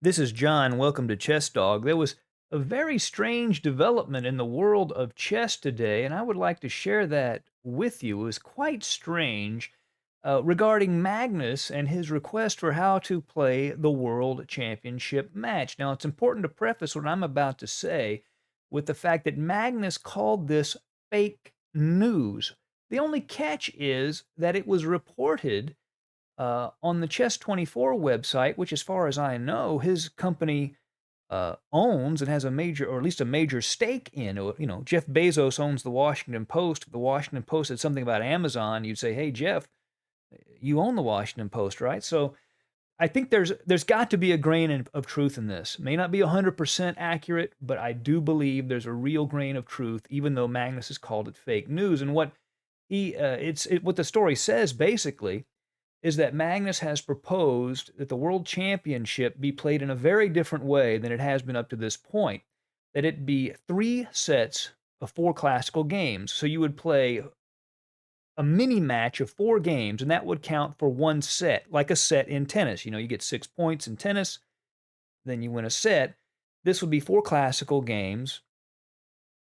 This is John. Welcome to Chess Dog. There was a very strange development in the world of chess today, and I would like to share that with you. It was quite strange regarding Magnus and his request for how to play the World Championship match. Now, it's important to preface what I'm about to say with the fact that Magnus called this fake news. The only catch is that it was reported on the Chess24 website, which, as far as I know, his company owns and has a major, or at least a major stake in. Jeff Bezos owns the Washington Post. If the Washington Post said something about Amazon, you'd say, "Hey, Jeff, you own the Washington Post, right?" So I think there's got to be a grain of truth in this. May not be 100% accurate, but I do believe there's a real grain of truth, even though Magnus has called it fake news. And what the story says basically is that Magnus has proposed that the World Championship be played in a very different way than it has been up to this point. That it be 3 sets of 4 classical games. So you would play a mini match of 4 games, and that would count for 1 set, like a set in tennis. You get 6 points in tennis, then you win a set. This would be 4 classical games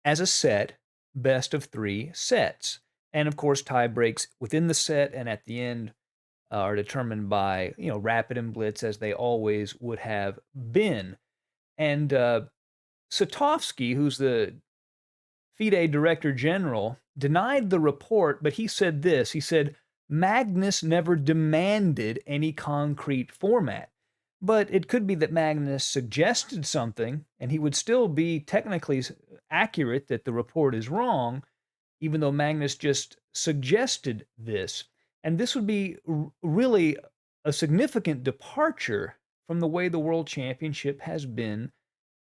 as a set, best of 3 sets. And of course, tie breaks within the set and at the end are determined by rapid and blitz as they always would have been. And Satovsky, who's the FIDE Director General, denied the report, but he said this. He said Magnus never demanded any concrete format. But it could be that Magnus suggested something, and he would still be technically accurate that the report is wrong, even though Magnus just suggested this. And this would be really a significant departure from the way the World Championship has been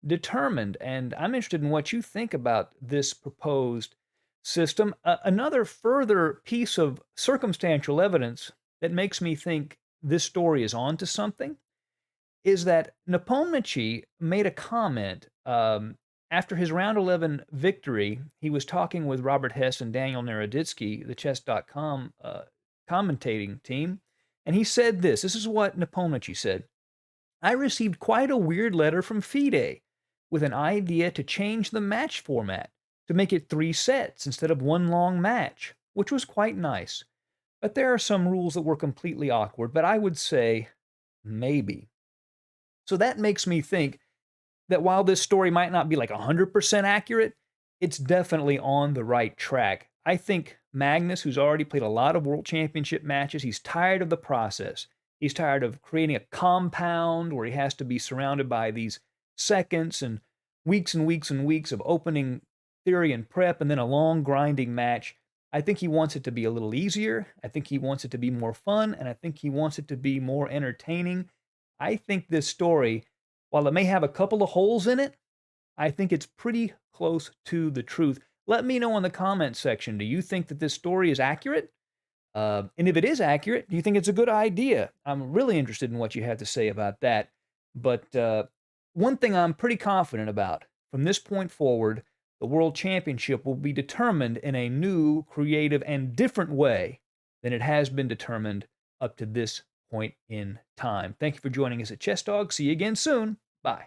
determined. And I'm interested in what you think about this proposed system. Another further piece of circumstantial evidence that makes me think this story is onto something is that Nepomniachtchi made a comment after his round 11 victory. He was talking with Robert Hess and Daniel Naroditsky, the chess.com commentating team, and he said this. This is what Nepomniachtchi said. I received quite a weird letter from FIDE with an idea to change the match format to make it 3 sets instead of 1 long match, which was quite nice. But there are some rules that were completely awkward, but I would say maybe. So that makes me think that while this story might not be like 100% accurate, it's definitely on the right track. I think Magnus, who's already played a lot of World Championship matches, he's tired of the process. He's tired of creating a compound where he has to be surrounded by these seconds and weeks and weeks of opening theory and prep and then a long grinding match. I think he wants it to be a little easier. I think he wants it to be more fun, and I think he wants it to be more entertaining. I think this story, while it may have a couple of holes in it, I think it's pretty close to the truth. Let me know in the comment section. Do you think that this story is accurate? And if it is accurate, do you think it's a good idea? I'm really interested in what you have to say about that. But one thing I'm pretty confident about from this point forward, the World Championship will be determined in a new, creative, and different way than it has been determined up to this point in time. Thank you for joining us at Chess Dog. See you again soon. Bye.